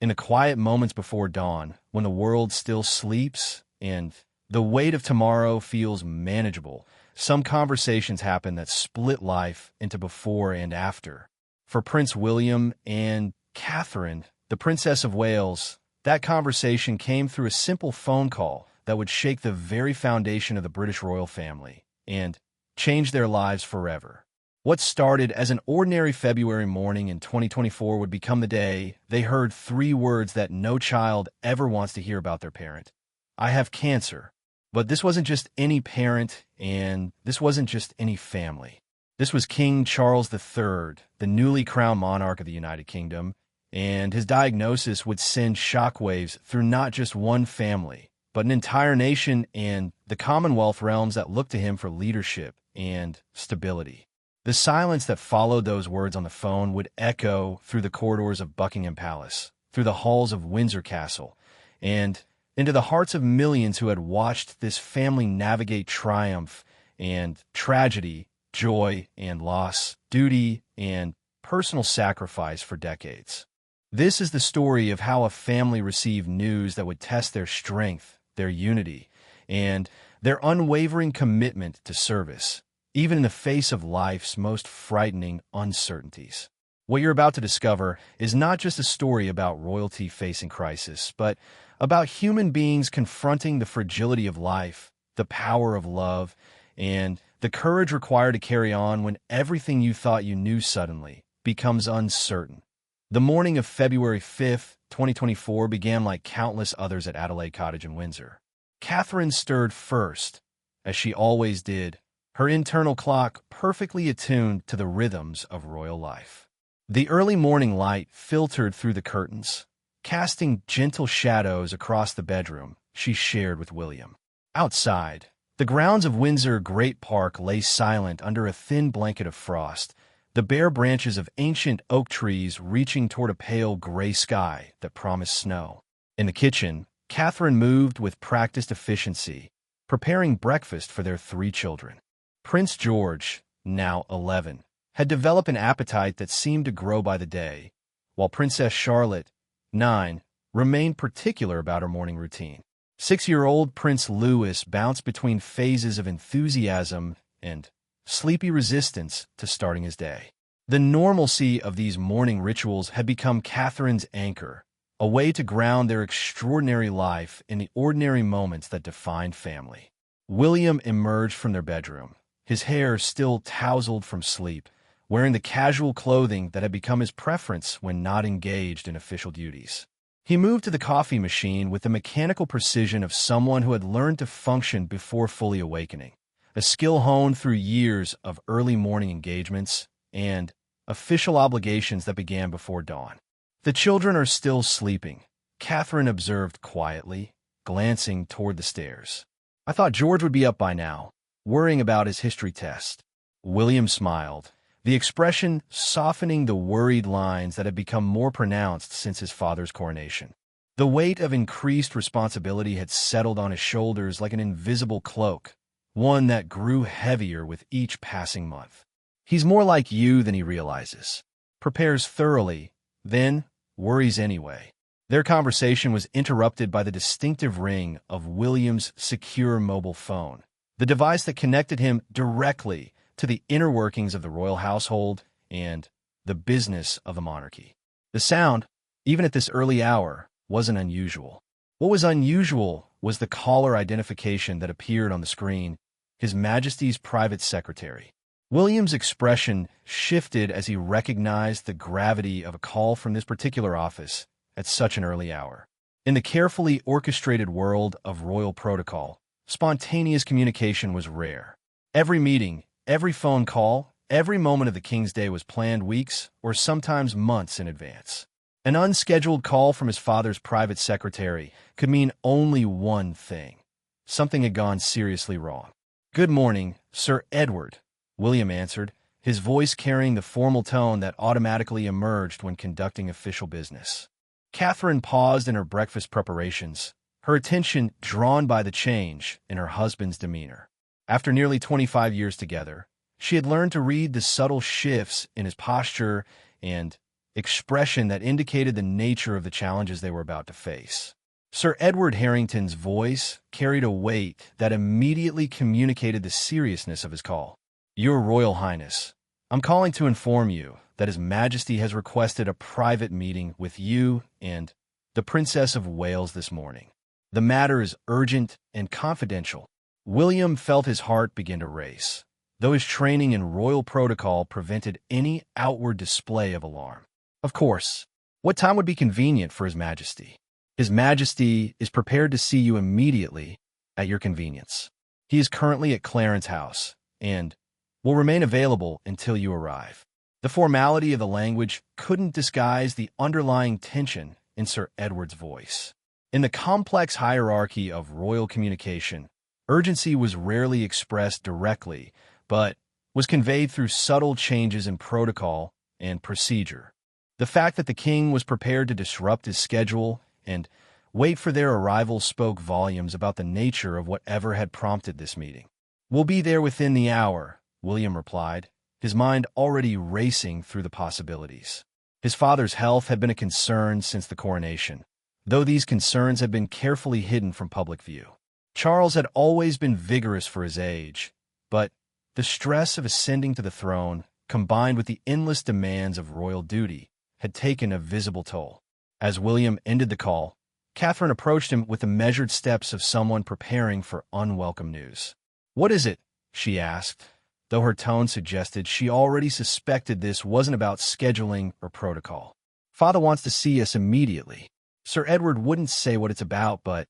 in the quiet moments before dawn, when the world still sleeps and the weight of tomorrow feels manageable, some conversations happen that split life into before and after. For Prince William and Catherine, the Princess of Wales, that conversation came through a simple phone call that would shake the very foundation of the British royal family and change their lives forever. What started as an ordinary February morning in 2024 would become the day they heard three words that no child ever wants to hear about their parent. I have cancer. But this wasn't just any parent, and this wasn't just any family. This was King Charles III, the newly crowned monarch of the United Kingdom, and his diagnosis would send shockwaves through not just one family, but an entire nation and the Commonwealth realms that looked to him for leadership and stability. The silence that followed those words on the phone would echo through the corridors of Buckingham Palace, through the halls of Windsor Castle, and into the hearts of millions who had watched this family navigate triumph and tragedy, joy and loss, duty and personal sacrifice for decades. This is the story of how a family received news that would test their strength, their unity, and their unwavering commitment to service, even in the face of life's most frightening uncertainties. What you're about to discover is not just a story about royalty facing crisis, but about human beings confronting the fragility of life, the power of love, and the courage required to carry on when everything you thought you knew suddenly becomes uncertain. The morning of February 5th, 2024 began like countless others at Adelaide Cottage in Windsor. Catherine stirred first, as she always did, her internal clock perfectly attuned to the rhythms of royal life. The early morning light filtered through the curtains, casting gentle shadows across the bedroom she shared with William. Outside, the grounds of Windsor Great Park lay silent under a thin blanket of frost, the bare branches of ancient oak trees reaching toward a pale gray sky that promised snow. In the kitchen, Catherine moved with practiced efficiency, preparing breakfast for their three children. Prince George, now 11, had developed an appetite that seemed to grow by the day, while Princess Charlotte, 9, remained particular about her morning routine. 6-year-old Prince Louis bounced between phases of enthusiasm and sleepy resistance to starting his day. The normalcy of these morning rituals had become Catherine's anchor, a way to ground their extraordinary life in the ordinary moments that defined family. William emerged from their bedroom, his hair still tousled from sleep, wearing the casual clothing that had become his preference when not engaged in official duties. He moved to the coffee machine with the mechanical precision of someone who had learned to function before fully awakening, a skill honed through years of early morning engagements and official obligations that began before dawn. "The children are still sleeping," Catherine observed quietly, glancing toward the stairs. "I thought George would be up by now, worrying about his history test." William smiled, the expression softening the worried lines that had become more pronounced since his father's coronation. The weight of increased responsibility had settled on his shoulders like an invisible cloak, one that grew heavier with each passing month. "He's more like you than he realizes. Prepares thoroughly, then worries anyway." Their conversation was interrupted by the distinctive ring of William's secure mobile phone, the device that connected him directly to the inner workings of the royal household and the business of the monarchy. The sound, even at this early hour, wasn't unusual. What was unusual was the caller identification that appeared on the screen, His Majesty's private secretary. William's expression shifted as he recognized the gravity of a call from this particular office at such an early hour. In the carefully orchestrated world of royal protocol, spontaneous communication was rare. Every meeting, every phone call, every moment of the King's Day was planned weeks or sometimes months in advance. An unscheduled call from his father's private secretary could mean only one thing. Something had gone seriously wrong. "Good morning, Sir Edward," William answered, his voice carrying the formal tone that automatically emerged when conducting official business. Catherine paused in her breakfast preparations, her attention drawn by the change in her husband's demeanor. After nearly 25 years together, she had learned to read the subtle shifts in his posture and expression that indicated the nature of the challenges they were about to face. Sir Edward Harrington's voice carried a weight that immediately communicated the seriousness of his call. "Your Royal Highness, I'm calling to inform you that His Majesty has requested a private meeting with you and the Princess of Wales this morning. The matter is urgent and confidential." William felt his heart begin to race, though his training in royal protocol prevented any outward display of alarm. Of course, what time would be convenient for His Majesty? His Majesty is prepared to see you immediately at your convenience. He is currently at Clarence House and will remain available until you arrive. The formality of the language couldn't disguise the underlying tension in Sir Edward's voice. In the complex hierarchy of royal communication, urgency was rarely expressed directly, but was conveyed through subtle changes in protocol and procedure. The fact that the king was prepared to disrupt his schedule and wait for their arrival spoke volumes about the nature of whatever had prompted this meeting. "We'll be there within the hour," William replied, his mind already racing through the possibilities. His father's health had been a concern since the coronation, though these concerns had been carefully hidden from public view. Charles had always been vigorous for his age, but the stress of ascending to the throne, combined with the endless demands of royal duty, had taken a visible toll. As William ended the call, Catherine approached him with the measured steps of someone preparing for unwelcome news. "What is it?" she asked, though her tone suggested she already suspected this wasn't about scheduling or protocol. "Father wants to see us immediately." Sir Edward wouldn't say what it's about, but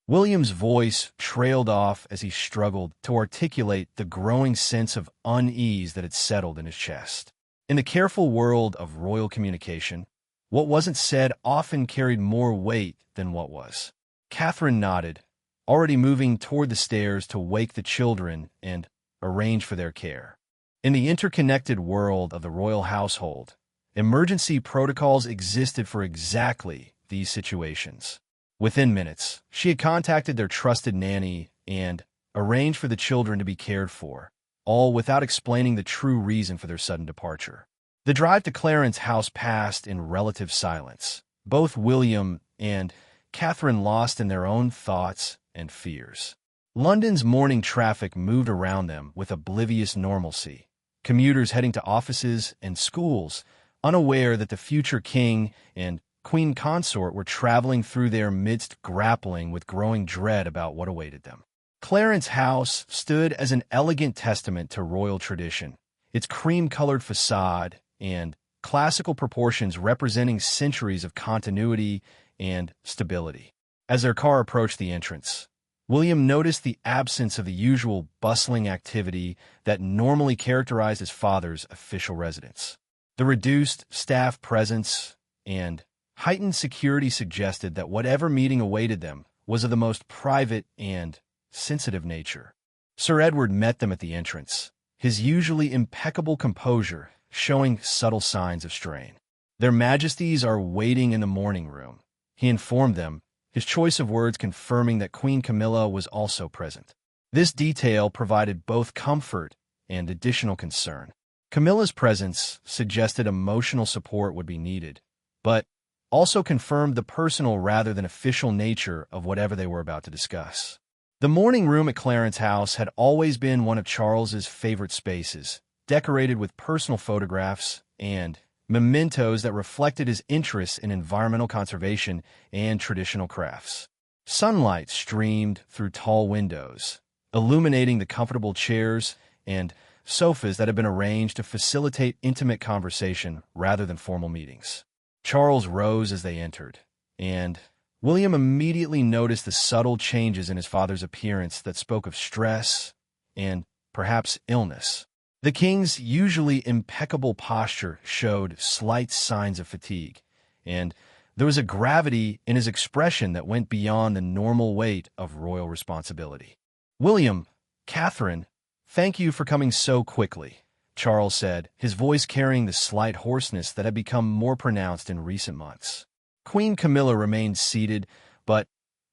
William's voice trailed off as he struggled to articulate the growing sense of unease that had settled in his chest. In the careful world of royal communication, what wasn't said often carried more weight than what was. Catherine nodded, already moving toward the stairs to wake the children and arrange for their care. In the interconnected world of the royal household, emergency protocols existed for exactly these situations. Within minutes, she had contacted their trusted nanny and arranged for the children to be cared for, all without explaining the true reason for their sudden departure. The drive to Clarence House passed in relative silence, both William and Catherine lost in their own thoughts and fears. London's morning traffic moved around them with oblivious normalcy, commuters heading to offices and schools, unaware that the future king and queen consort were traveling through their midst, grappling with growing dread about what awaited them. Clarence House stood as an elegant testament to royal tradition, its cream-colored facade and classical proportions representing centuries of continuity and stability. As their car approached the entrance, William noticed the absence of the usual bustling activity that normally characterized his father's official residence. The reduced staff presence and heightened security suggested that whatever meeting awaited them was of the most private and sensitive nature. Sir Edward met them at the entrance, his usually impeccable composure showing subtle signs of strain. "Their Majesties are waiting in the morning room," he informed them, his choice of words confirming that Queen Camilla was also present. This detail provided both comfort and additional concern. Camilla's presence suggested emotional support would be needed, but also confirmed the personal rather than official nature of whatever they were about to discuss. The morning room at Clarence House had always been one of Charles's favorite spaces, decorated with personal photographs and mementos that reflected his interests in environmental conservation and traditional crafts. Sunlight streamed through tall windows, illuminating the comfortable chairs and sofas that had been arranged to facilitate intimate conversation rather than formal meetings. Charles rose as they entered, and William immediately noticed the subtle changes in his father's appearance that spoke of stress and perhaps illness. The king's usually impeccable posture showed slight signs of fatigue, and there was a gravity in his expression that went beyond the normal weight of royal responsibility. "William, Catherine, thank you for coming so quickly," Charles said, his voice carrying the slight hoarseness that had become more pronounced in recent months. Queen Camilla remained seated, but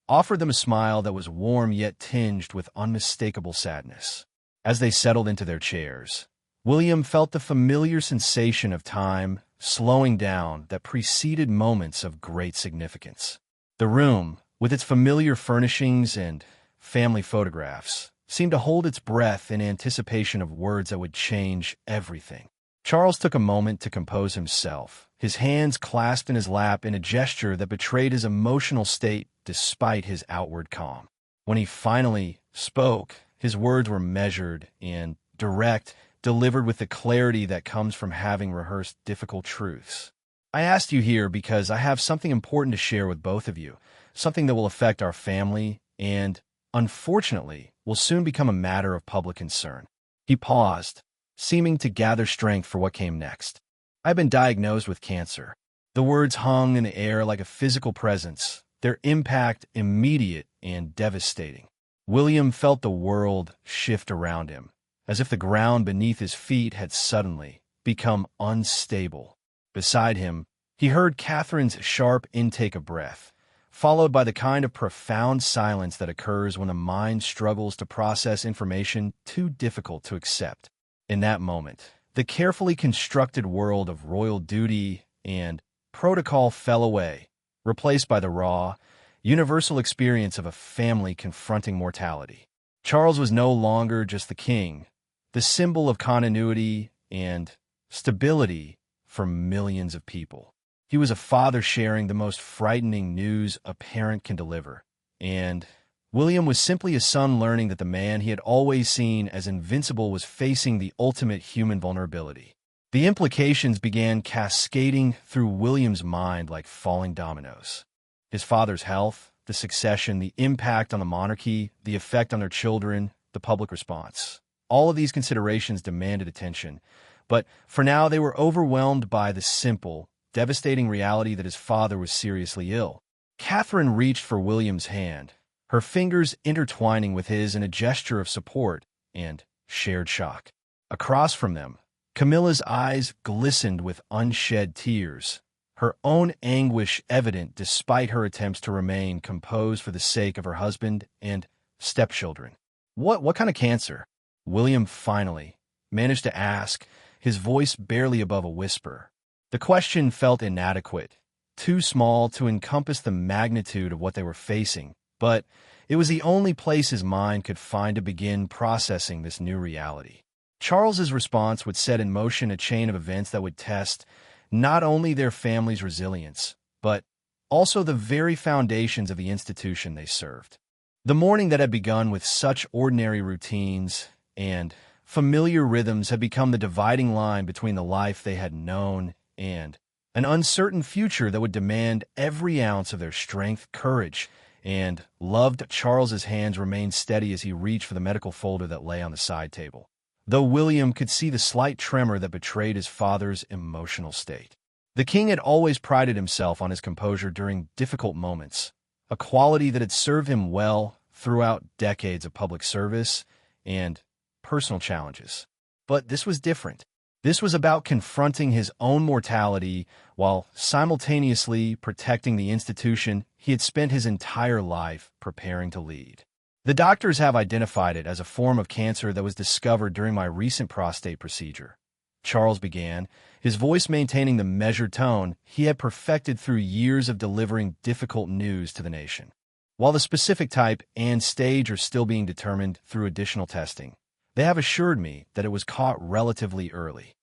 offered them a smile that was warm yet tinged with unmistakable sadness. As they settled into their chairs, William felt the familiar sensation of time slowing down that preceded moments of great significance. The room, with its familiar furnishings and family photographs, seemed to hold its breath in anticipation of words that would change everything. Charles took a moment to compose himself, his hands clasped in his lap in a gesture that betrayed his emotional state despite his outward calm. When he finally spoke, his words were measured and direct, delivered with the clarity that comes from having rehearsed difficult truths. I asked you here because I have something important to share with both of you, something that will affect our family and, unfortunately, will soon become a matter of public concern. He paused, seeming to gather strength for what came next. I've been diagnosed with cancer. The words hung in the air like a physical presence, their impact immediate and devastating. William felt the world shift around him, as if the ground beneath his feet had suddenly become unstable. Beside him, he heard Catherine's sharp intake of breath, followed by the kind of profound silence that occurs when the mind struggles to process information too difficult to accept. In that moment, the carefully constructed world of royal duty and protocol fell away, replaced by the raw, universal experience of a family confronting mortality. Charles was no longer just the king, the symbol of continuity and stability for millions of people. He was a father sharing the most frightening news a parent can deliver, and William was simply a son learning that the man he had always seen as invincible was facing the ultimate human vulnerability. The implications began cascading through William's mind like falling dominoes. His father's health, the succession, the impact on the monarchy, the effect on their children, the public response. All of these considerations demanded attention, but for now they were overwhelmed by the simple, devastating reality that his father was seriously ill. Catherine reached for William's hand, her fingers intertwining with his in a gesture of support and shared shock. Across from them, Camilla's eyes glistened with unshed tears, her own anguish evident despite her attempts to remain composed for the sake of her husband and stepchildren. What kind of cancer? William finally managed to ask, his voice barely above a whisper. The question felt inadequate, too small to encompass the magnitude of what they were facing, but it was the only place his mind could find to begin processing this new reality. Charles's response would set in motion a chain of events that would test not only their family's resilience, but also the very foundations of the institution they served. The morning that had begun with such ordinary routines and familiar rhythms had become the dividing line between the life they had known and an uncertain future that would demand every ounce of their strength, courage, and loved. Charles's hands remained steady as he reached for the medical folder that lay on the side table, though William could see the slight tremor that betrayed his father's emotional state. The king had always prided himself on his composure during difficult moments, a quality that had served him well throughout decades of public service and personal challenges. But this was different. This was about confronting his own mortality while simultaneously protecting the institution he had spent his entire life preparing to lead. The doctors have identified it as a form of cancer that was discovered during my recent prostate procedure, Charles began, his voice maintaining the measured tone he had perfected through years of delivering difficult news to the nation. While the specific type and stage are still being determined through additional testing, they have assured me that it was caught relatively early.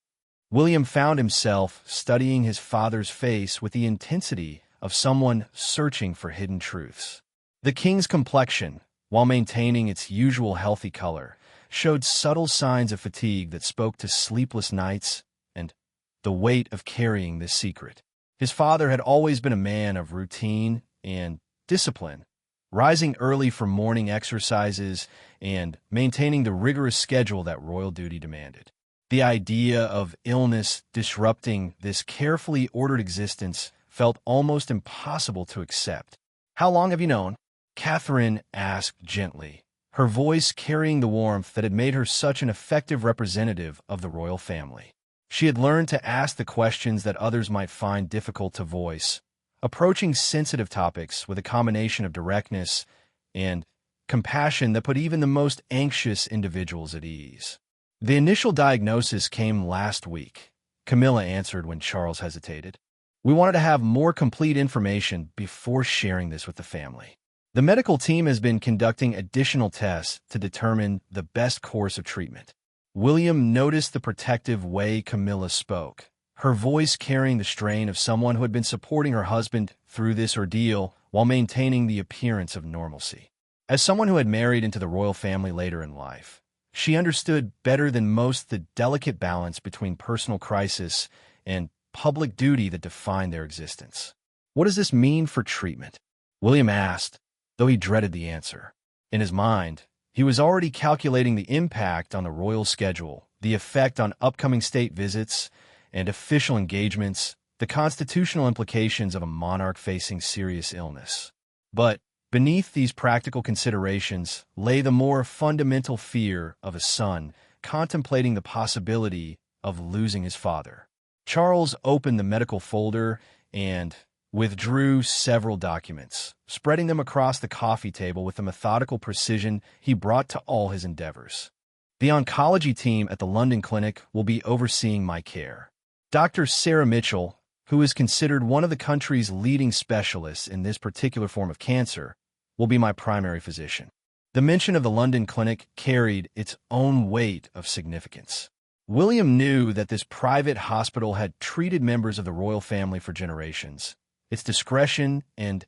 William found himself studying his father's face with the intensity of someone searching for hidden truths. The king's complexion, while maintaining its usual healthy color, showed subtle signs of fatigue that spoke to sleepless nights and the weight of carrying this secret. His father had always been a man of routine and discipline, rising early for morning exercises and maintaining the rigorous schedule that royal duty demanded. The idea of illness disrupting this carefully ordered existence felt almost impossible to accept. "How long have you known?" Catherine asked gently, her voice carrying the warmth that had made her such an effective representative of the royal family. She had learned to ask the questions that others might find difficult to voice, approaching sensitive topics with a combination of directness and compassion that put even the most anxious individuals at ease. The initial diagnosis came last week, Camilla answered when Charles hesitated. "We wanted to have more complete information before sharing this with the family. The medical team has been conducting additional tests to determine the best course of treatment." William noticed the protective way Camilla spoke, her voice carrying the strain of someone who had been supporting her husband through this ordeal while maintaining the appearance of normalcy. As someone who had married into the royal family later in life, she understood better than most the delicate balance between personal crisis and public duty that defined their existence. "What does this mean for treatment?" William asked, though he dreaded the answer. In his mind, he was already calculating the impact on the royal schedule, the effect on upcoming state visits and official engagements, the constitutional implications of a monarch facing serious illness. But beneath these practical considerations lay the more fundamental fear of a son contemplating the possibility of losing his father. Charles opened the medical folder and withdrew several documents, spreading them across the coffee table with the methodical precision he brought to all his endeavors. "The oncology team at the London Clinic will be overseeing my care. Dr. Sarah Mitchell, who is considered one of the country's leading specialists in this particular form of cancer, will be my primary physician." The mention of the London Clinic carried its own weight of significance. William knew that this private hospital had treated members of the royal family for generations, its discretion and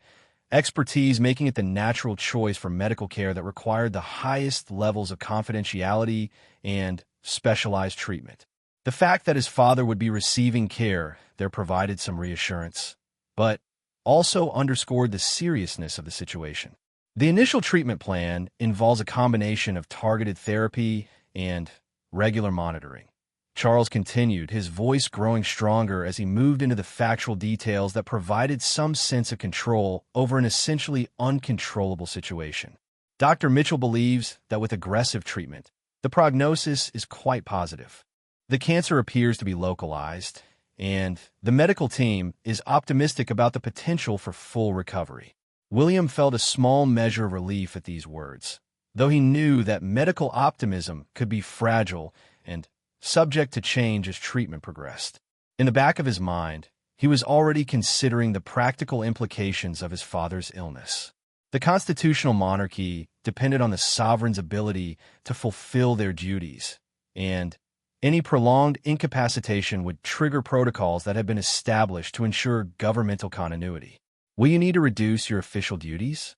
expertise making it the natural choice for medical care that required the highest levels of confidentiality and specialized treatment. The fact that his father would be receiving care there provided some reassurance, but also underscored the seriousness of the situation. The initial treatment plan involves a combination of targeted therapy and regular monitoring. Charles continued, his voice growing stronger as he moved into the factual details that provided some sense of control over an essentially uncontrollable situation. Dr. Mitchell believes that with aggressive treatment, the prognosis is quite positive. The cancer appears to be localized, and the medical team is optimistic about the potential for full recovery. William felt a small measure of relief at these words, though he knew that medical optimism could be fragile and subject to change as treatment progressed. In the back of his mind, he was already considering the practical implications of his father's illness. The constitutional monarchy depended on the sovereign's ability to fulfill their duties, and any prolonged incapacitation would trigger protocols that had been established to ensure governmental continuity. "Will you need to reduce your official duties?"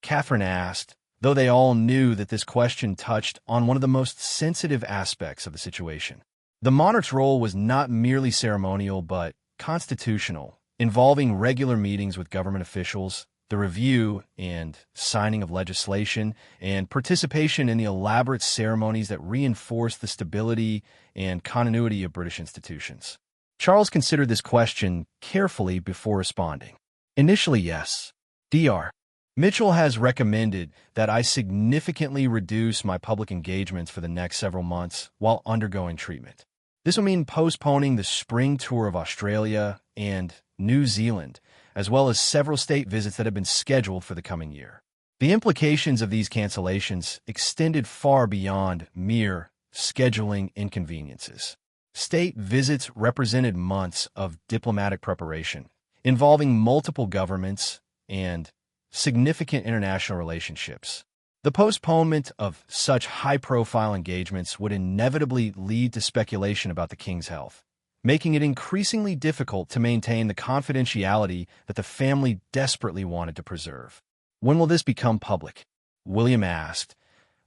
Catherine asked, though they all knew that this question touched on one of the most sensitive aspects of the situation. The monarch's role was not merely ceremonial but constitutional, involving regular meetings with government officials, the review and signing of legislation, and participation in the elaborate ceremonies that reinforce the stability and continuity of British institutions. Charles considered this question carefully before responding. "Initially, yes. Dr. Mitchell has recommended that I significantly reduce my public engagements for the next several months while undergoing treatment. This will mean postponing the spring tour of Australia and New Zealand, as well as several state visits that have been scheduled for the coming year. The implications of these cancellations extended far beyond mere scheduling inconveniences. State visits represented months of diplomatic preparation, involving multiple governments and significant international relationships. The postponement of such high-profile engagements would inevitably lead to speculation about the king's health, making it increasingly difficult to maintain the confidentiality that the family desperately wanted to preserve. "When will this become public?" William asked,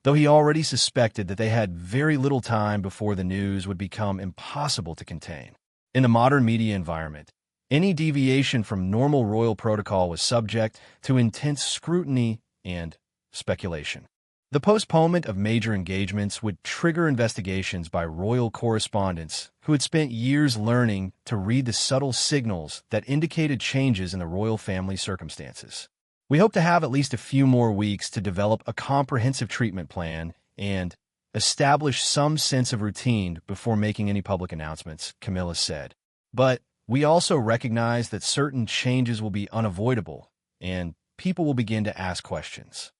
though he already suspected that they had very little time before the news would become impossible to contain. In the modern media environment, any deviation from normal royal protocol was subject to intense scrutiny and speculation. The postponement of major engagements would trigger investigations by royal correspondents who had spent years learning to read the subtle signals that indicated changes in the royal family circumstances. "We hope to have at least a few more weeks to develop a comprehensive treatment plan and establish some sense of routine before making any public announcements," Camilla said. "But we also recognize that certain changes will be unavoidable, and people will begin to ask questions."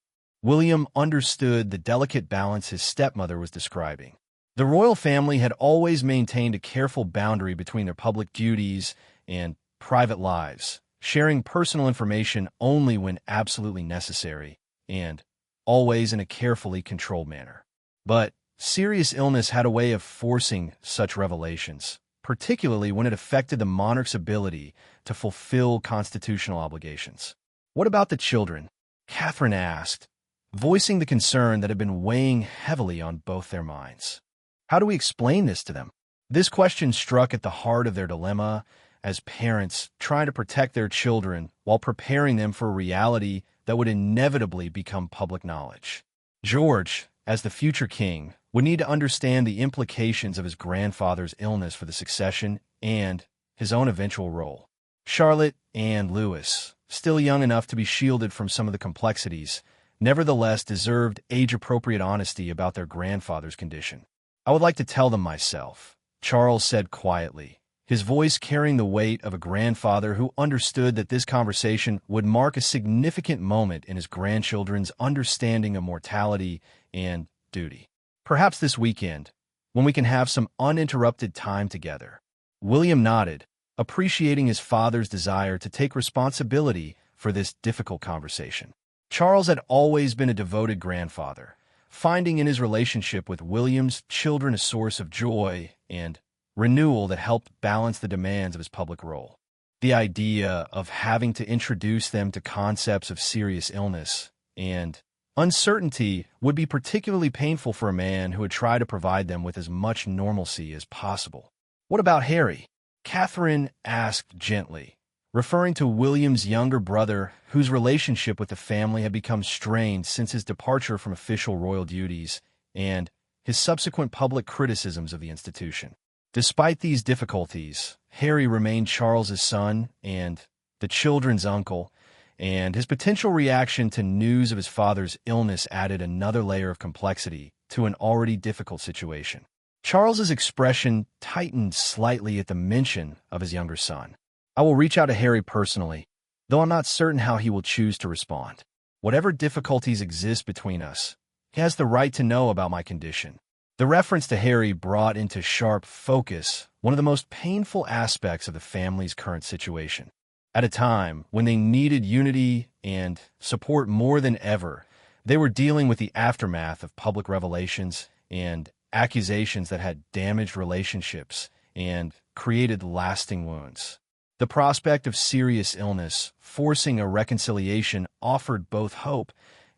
William understood the delicate balance his stepmother was describing. The royal family had always maintained a careful boundary between their public duties and private lives, sharing personal information only when absolutely necessary, and always in a carefully controlled manner. But serious illness had a way of forcing such revelations, particularly when it affected the monarch's ability to fulfill constitutional obligations. "What about the children?" Catherine asked, voicing the concern that had been weighing heavily on both their minds. "How do we explain this to them?" This question struck at the heart of their dilemma as parents trying to protect their children while preparing them for a reality that would inevitably become public knowledge. George, as the future king, would need to understand the implications of his grandfather's illness for the succession and his own eventual role. Charlotte and Louis, still young enough to be shielded from some of the complexities, nevertheless deserved age-appropriate honesty about their grandfather's condition. "I would like to tell them myself," Charles said quietly, his voice carrying the weight of a grandfather who understood that this conversation would mark a significant moment in his grandchildren's understanding of mortality and duty. "Perhaps this weekend, when we can have some uninterrupted time together." William nodded, appreciating his father's desire to take responsibility for this difficult conversation. Charles had always been a devoted grandfather, finding in his relationship with William's children a source of joy and renewal that helped balance the demands of his public role. The idea of having to introduce them to concepts of serious illness and uncertainty would be particularly painful for a man who had tried to provide them with as much normalcy as possible. "What about Harry?" Catherine asked gently, referring to William's younger brother, whose relationship with the family had become strained since his departure from official royal duties and his subsequent public criticisms of the institution. Despite these difficulties, Harry remained Charles's son and the children's uncle, and his potential reaction to news of his father's illness added another layer of complexity to an already difficult situation. Charles's expression tightened slightly at the mention of his younger son. "I will reach out to Harry personally, though I'm not certain how he will choose to respond. Whatever difficulties exist between us, he has the right to know about my condition." The reference to Harry brought into sharp focus one of the most painful aspects of the family's current situation. At a time when they needed unity and support more than ever, they were dealing with the aftermath of public revelations and accusations that had damaged relationships and created lasting wounds. The prospect of serious illness forcing a reconciliation offered both hope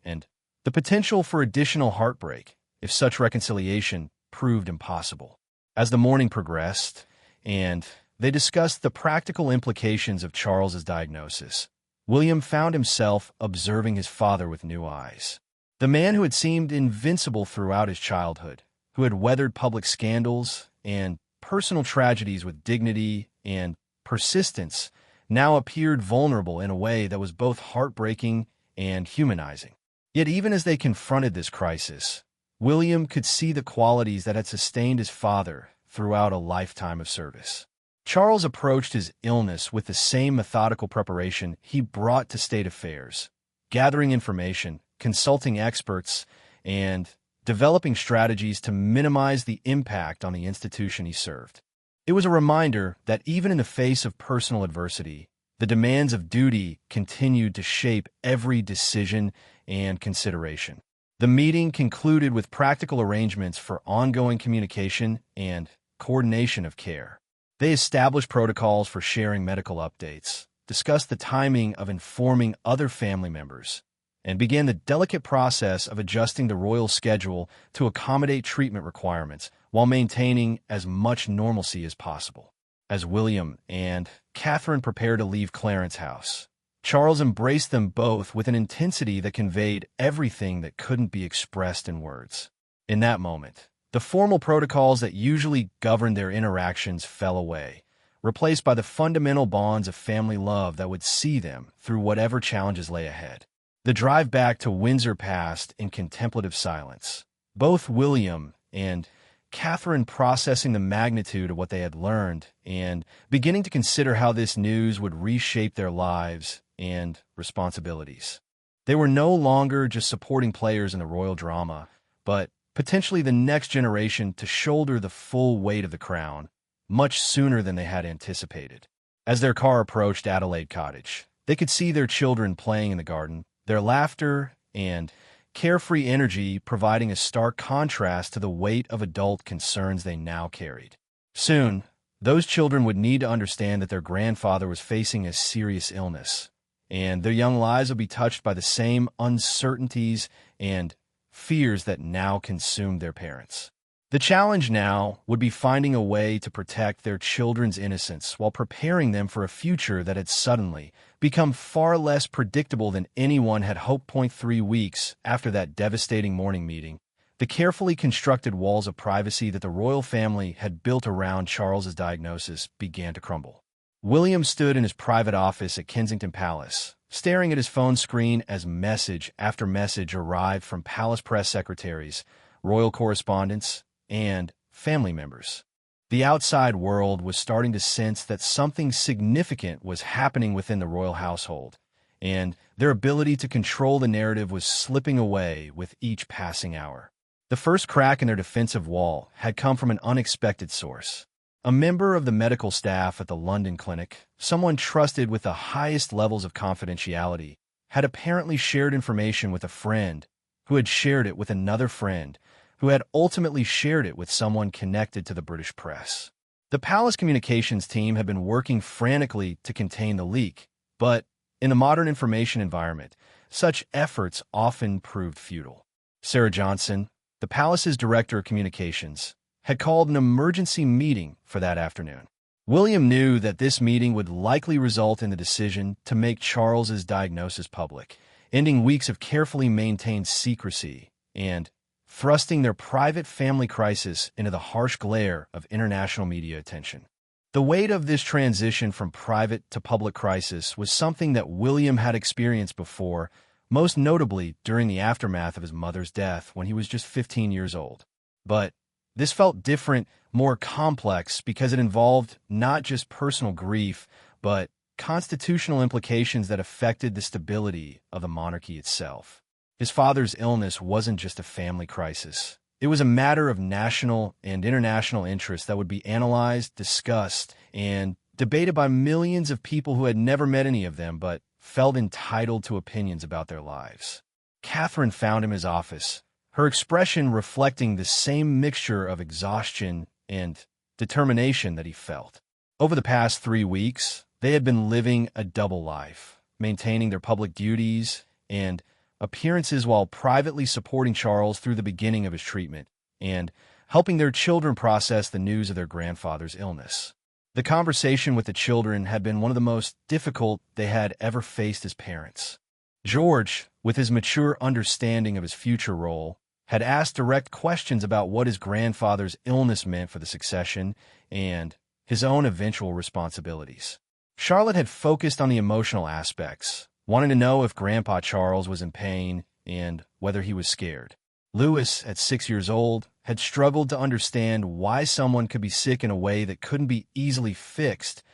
and the potential for additional heartbreak if such reconciliation proved impossible. As the morning progressed, and they discussed the practical implications of Charles's diagnosis, William found himself observing his father with new eyes. The man who had seemed invincible throughout his childhood, who had weathered public scandals and personal tragedies with dignity and persistence, now appeared vulnerable in a way that was both heartbreaking and humanizing. Yet even as they confronted this crisis, William could see the qualities that had sustained his father throughout a lifetime of service. Charles approached his illness with the same methodical preparation he brought to state affairs, gathering information, consulting experts, and developing strategies to minimize the impact on the institution he served. It was a reminder that even in the face of personal adversity, the demands of duty continued to shape every decision and consideration. The meeting concluded with practical arrangements for ongoing communication and coordination of care. They established protocols for sharing medical updates, discussed the timing of informing other family members, and began the delicate process of adjusting the royal schedule to accommodate treatment requirements while maintaining as much normalcy as possible. As William and Catherine prepared to leave Clarence House, Charles embraced them both with an intensity that conveyed everything that couldn't be expressed in words. In that moment, the formal protocols that usually governed their interactions fell away, replaced by the fundamental bonds of family love that would see them through whatever challenges lay ahead. The drive back to Windsor passed in contemplative silence, both William and Catherine processing the magnitude of what they had learned and beginning to consider how this news would reshape their lives and responsibilities. They were no longer just supporting players in the royal drama, but potentially the next generation to shoulder the full weight of the crown, much sooner than they had anticipated. As their car approached Adelaide Cottage, they could see their children playing in the garden, their laughter and carefree energy providing a stark contrast to the weight of adult concerns they now carried. Soon, those children would need to understand that their grandfather was facing a serious illness, and their young lives would be touched by the same uncertainties and fears that now consumed their parents. The challenge now would be finding a way to protect their children's innocence while preparing them for a future that had suddenly become far less predictable than anyone had hoped. 3 weeks after that devastating morning meeting, the carefully constructed walls of privacy that the royal family had built around Charles's diagnosis began to crumble. William stood in his private office at Kensington Palace, staring at his phone screen as message after message arrived from palace press secretaries, royal correspondents, and family members. The outside world was starting to sense that something significant was happening within the royal household, and their ability to control the narrative was slipping away with each passing hour. The first crack in their defensive wall had come from an unexpected source. A member of the medical staff at the London clinic, someone trusted with the highest levels of confidentiality, had apparently shared information with a friend who had shared it with another friend who had ultimately shared it with someone connected to the British press. The palace communications team had been working frantically to contain the leak, but in the modern information environment, such efforts often proved futile. Sarah Johnson, the palace's director of communications, had called an emergency meeting for that afternoon. William knew that this meeting would likely result in the decision to make Charles's diagnosis public, ending weeks of carefully maintained secrecy and thrusting their private family crisis into the harsh glare of international media attention. The weight of this transition from private to public crisis was something that William had experienced before, most notably during the aftermath of his mother's death when he was just 15 years old. But this felt different, more complex, because it involved not just personal grief, but constitutional implications that affected the stability of the monarchy itself. His father's illness wasn't just a family crisis. It was a matter of national and international interest that would be analyzed, discussed, and debated by millions of people who had never met any of them but felt entitled to opinions about their lives. Catherine found him in his office, her expression reflecting the same mixture of exhaustion and determination that he felt. Over the past 3 weeks, they had been living a double life, maintaining their public duties and appearances while privately supporting Charles through the beginning of his treatment and helping their children process the news of their grandfather's illness. The conversation with the children had been one of the most difficult they had ever faced as parents. George, with his mature understanding of his future role, had asked direct questions about what his grandfather's illness meant for the succession and his own eventual responsibilities. Charlotte had focused on the emotional aspects, wanting to know if Grandpa Charles was in pain and whether he was scared. Louis, at 6 years old, had struggled to understand why someone could be sick in a way that couldn't be easily fixed,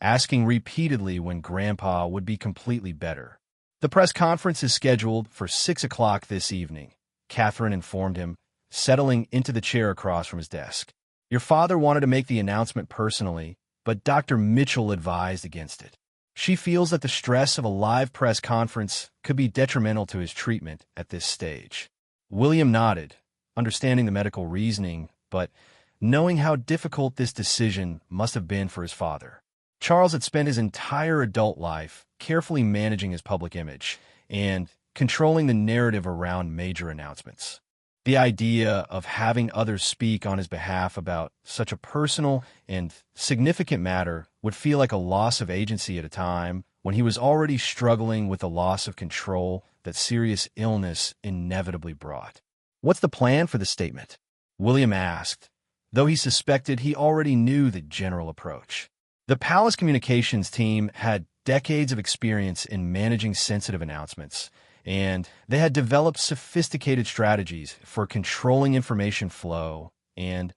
asking repeatedly when Grandpa would be completely better. The press conference is scheduled for 6 o'clock this evening, Catherine informed him, settling into the chair across from his desk. Your father wanted to make the announcement personally, but Dr. Mitchell advised against it. She feels that the stress of a live press conference could be detrimental to his treatment at this stage. William nodded, understanding the medical reasoning, but knowing how difficult this decision must have been for his father. Charles had spent his entire adult life carefully managing his public image and controlling the narrative around major announcements. The idea of having others speak on his behalf about such a personal and significant matter would feel like a loss of agency at a time when he was already struggling with the loss of control that serious illness inevitably brought. What's the plan for the statement? William asked, though he suspected he already knew the general approach. The palace communications team had decades of experience in managing sensitive announcements, and they had developed sophisticated strategies for controlling information flow and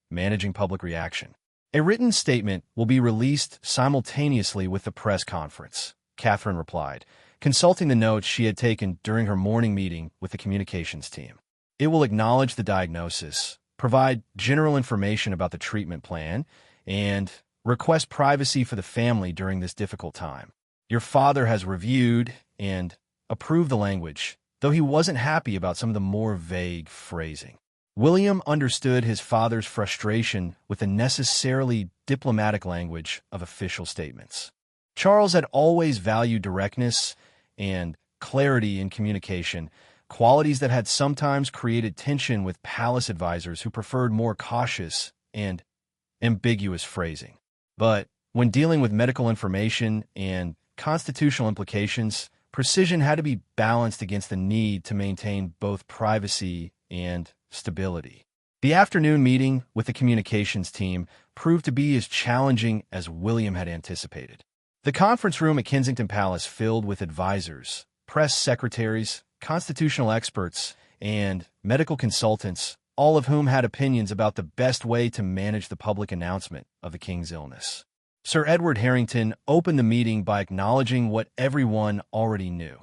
managing public reaction. A written statement will be released simultaneously with the press conference, Catherine replied, consulting the notes she had taken during her morning meeting with the communications team. It will acknowledge the diagnosis, provide general information about the treatment plan, and request privacy for the family during this difficult time. Your father has reviewed and approved the language, though he wasn't happy about some of the more vague phrasing. William understood his father's frustration with the necessarily diplomatic language of official statements. Charles had always valued directness and clarity in communication, qualities that had sometimes created tension with palace advisors who preferred more cautious and ambiguous phrasing. But when dealing with medical information and constitutional implications, precision had to be balanced against the need to maintain both privacy and stability. The afternoon meeting with the communications team proved to be as challenging as William had anticipated. The conference room at Kensington Palace filled with advisors, press secretaries, constitutional experts, and medical consultants, all of whom had opinions about the best way to manage the public announcement of the king's illness. Sir Edward Harrington opened the meeting by acknowledging what everyone already knew.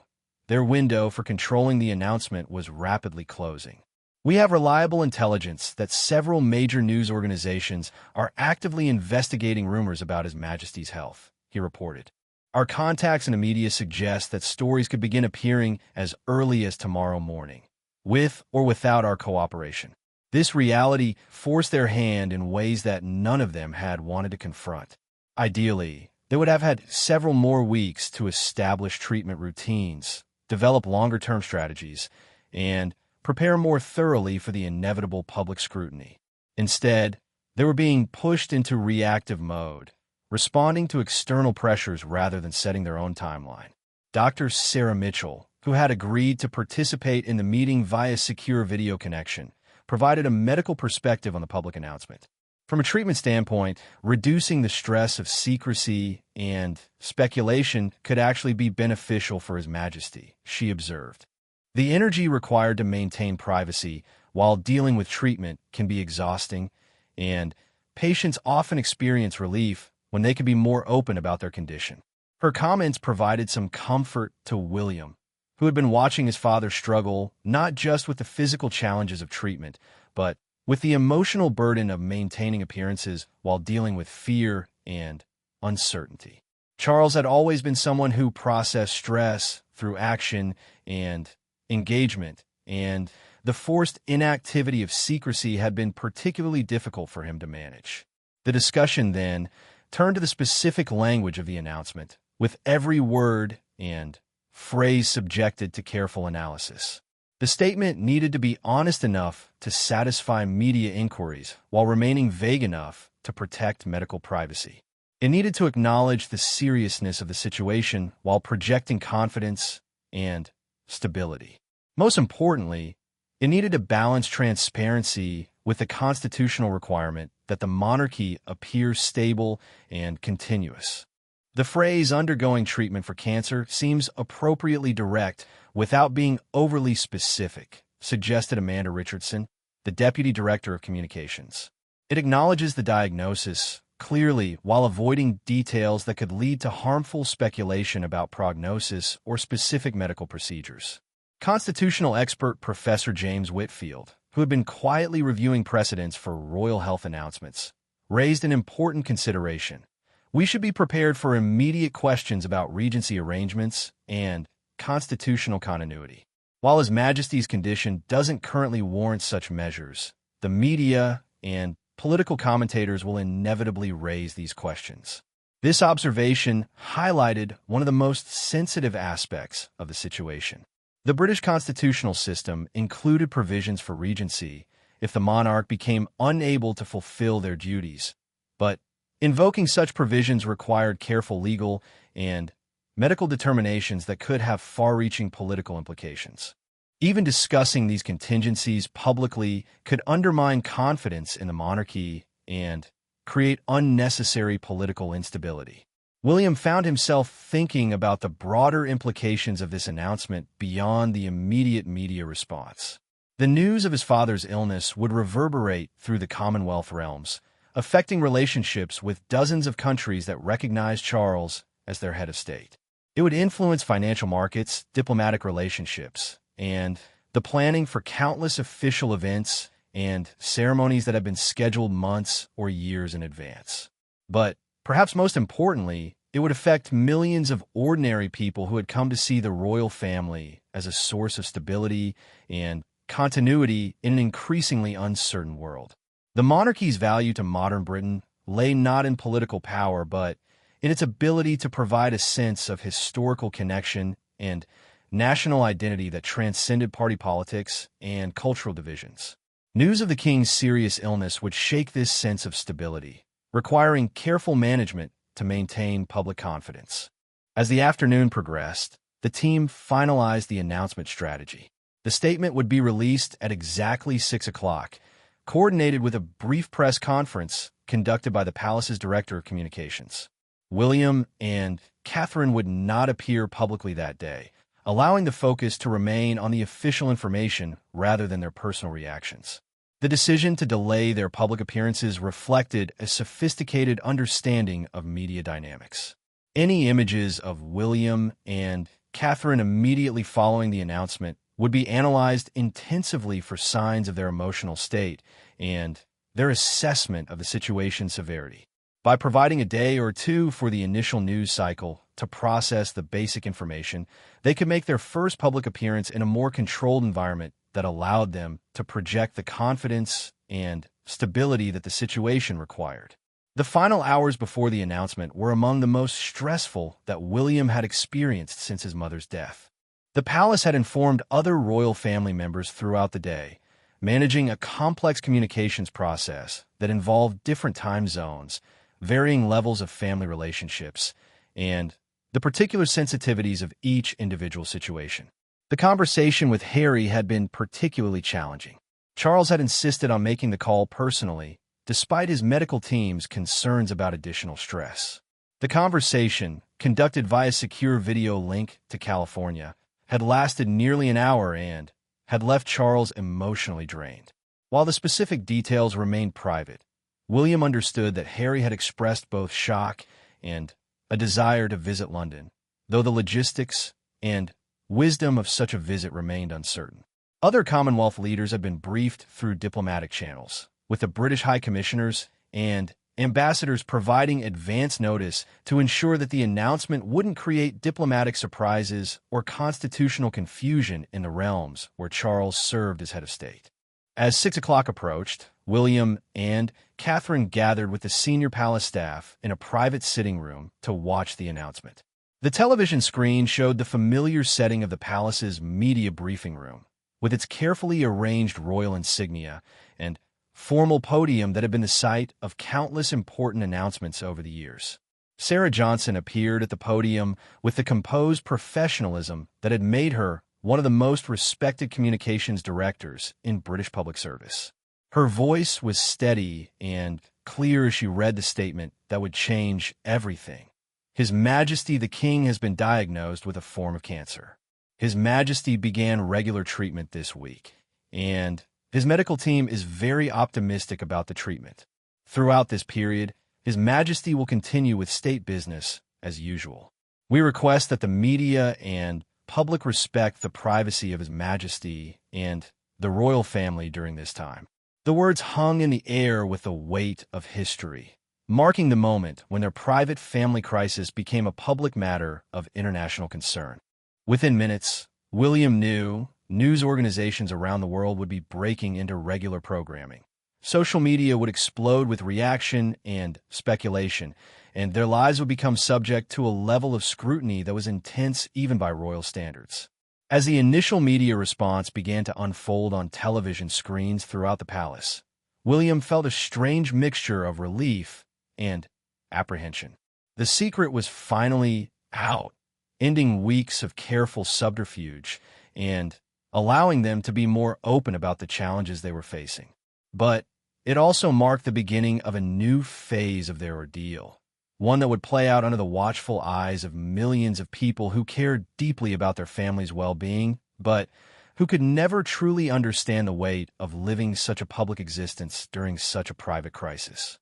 Their window for controlling the announcement was rapidly closing. We have reliable intelligence that several major news organizations are actively investigating rumors about His Majesty's health, he reported. Our contacts in the media suggest that stories could begin appearing as early as tomorrow morning, with or without our cooperation. This reality forced their hand in ways that none of them had wanted to confront. Ideally, they would have had several more weeks to establish treatment routines, develop longer-term strategies, and prepare more thoroughly for the inevitable public scrutiny. Instead, they were being pushed into reactive mode, responding to external pressures rather than setting their own timeline. Dr. Sarah Mitchell, who had agreed to participate in the meeting via secure video connection, provided a medical perspective on the public announcement. From a treatment standpoint, reducing the stress of secrecy and speculation could actually be beneficial for His Majesty, she observed. The energy required to maintain privacy while dealing with treatment can be exhausting, and patients often experience relief when they can be more open about their condition. Her comments provided some comfort to William, who had been watching his father struggle not just with the physical challenges of treatment, but with the emotional burden of maintaining appearances while dealing with fear and uncertainty. Charles had always been someone who processed stress through action and engagement, and the forced inactivity of secrecy had been particularly difficult for him to manage. The discussion then turned to the specific language of the announcement, with every word and phrase subjected to careful analysis. The statement needed to be honest enough to satisfy media inquiries while remaining vague enough to protect medical privacy. It needed to acknowledge the seriousness of the situation while projecting confidence and stability. Most importantly, it needed to balance transparency with the constitutional requirement that the monarchy appear stable and continuous. The phrase "undergoing treatment for cancer" seems appropriately direct without being overly specific, suggested Amanda Richardson, the Deputy Director of Communications. It acknowledges the diagnosis clearly while avoiding details that could lead to harmful speculation about prognosis or specific medical procedures. Constitutional expert Professor James Whitfield, who had been quietly reviewing precedents for royal health announcements, raised an important consideration. We should be prepared for immediate questions about Regency arrangements and constitutional continuity. While His Majesty's condition doesn't currently warrant such measures, the media and political commentators will inevitably raise these questions. This observation highlighted one of the most sensitive aspects of the situation. The British constitutional system included provisions for regency if the monarch became unable to fulfill their duties, but invoking such provisions required careful legal and medical determinations that could have far-reaching political implications. Even discussing these contingencies publicly could undermine confidence in the monarchy and create unnecessary political instability. William found himself thinking about the broader implications of this announcement beyond the immediate media response. The news of his father's illness would reverberate through the Commonwealth realms, affecting relationships with dozens of countries that recognized Charles as their head of state. It would influence financial markets, diplomatic relationships, and the planning for countless official events and ceremonies that have been scheduled months or years in advance. But perhaps most importantly, it would affect millions of ordinary people who had come to see the royal family as a source of stability and continuity in an increasingly uncertain world. The monarchy's value to modern Britain lay not in political power, but in its ability to provide a sense of historical connection and national identity that transcended party politics and cultural divisions. News of the king's serious illness would shake this sense of stability, requiring careful management to maintain public confidence. As the afternoon progressed, the team finalized the announcement strategy. The statement would be released at exactly 6 o'clock, coordinated with a brief press conference conducted by the palace's director of communications. William and Catherine would not appear publicly that day, allowing the focus to remain on the official information rather than their personal reactions. The decision to delay their public appearances reflected a sophisticated understanding of media dynamics. Any images of William and Catherine immediately following the announcement would be analyzed intensively for signs of their emotional state and their assessment of the situation's severity. By providing a day or two for the initial news cycle to process the basic information, they could make their first public appearance in a more controlled environment that allowed them to project the confidence and stability that the situation required. The final hours before the announcement were among the most stressful that William had experienced since his mother's death. The palace had informed other royal family members throughout the day, managing a complex communications process that involved different time zones, varying levels of family relationships, and the particular sensitivities of each individual situation. The conversation with Harry had been particularly challenging. Charles had insisted on making the call personally, despite his medical team's concerns about additional stress. The conversation, conducted via secure video link to California, had lasted nearly an hour and had left Charles emotionally drained. While the specific details remained private, William understood that Harry had expressed both shock and a desire to visit London, though the logistics and wisdom of such a visit remained uncertain. Other Commonwealth leaders had been briefed through diplomatic channels, with the British High Commissioners and ambassadors providing advance notice to ensure that the announcement wouldn't create diplomatic surprises or constitutional confusion in the realms where Charles served as head of state. As 6 o'clock approached, William and Catherine gathered with the senior palace staff in a private sitting room to watch the announcement. The television screen showed the familiar setting of the palace's media briefing room, with its carefully arranged royal insignia and formal podium that had been the site of countless important announcements over the years. Sarah Johnson appeared at the podium with the composed professionalism that had made her one of the most respected communications directors in British public service. Her voice was steady and clear as she read the statement that would change everything. His Majesty the King has been diagnosed with a form of cancer. His Majesty began regular treatment this week, and his medical team is very optimistic about the treatment. Throughout this period, His Majesty will continue with state business as usual. We request that the media and public respect the privacy of His Majesty and the royal family during this time. The words hung in the air with the weight of history, marking the moment when their private family crisis became a public matter of international concern. Within minutes, William knew news organizations around the world would be breaking into regular programming. Social media would explode with reaction and speculation, and their lives would become subject to a level of scrutiny that was intense even by royal standards. As the initial media response began to unfold on television screens throughout the palace, William felt a strange mixture of relief and apprehension. The secret was finally out, ending weeks of careful subterfuge and allowing them to be more open about the challenges they were facing. But it also marked the beginning of a new phase of their ordeal, one that would play out under the watchful eyes of millions of people who cared deeply about their family's well-being, but who could never truly understand the weight of living such a public existence during such a private crisis.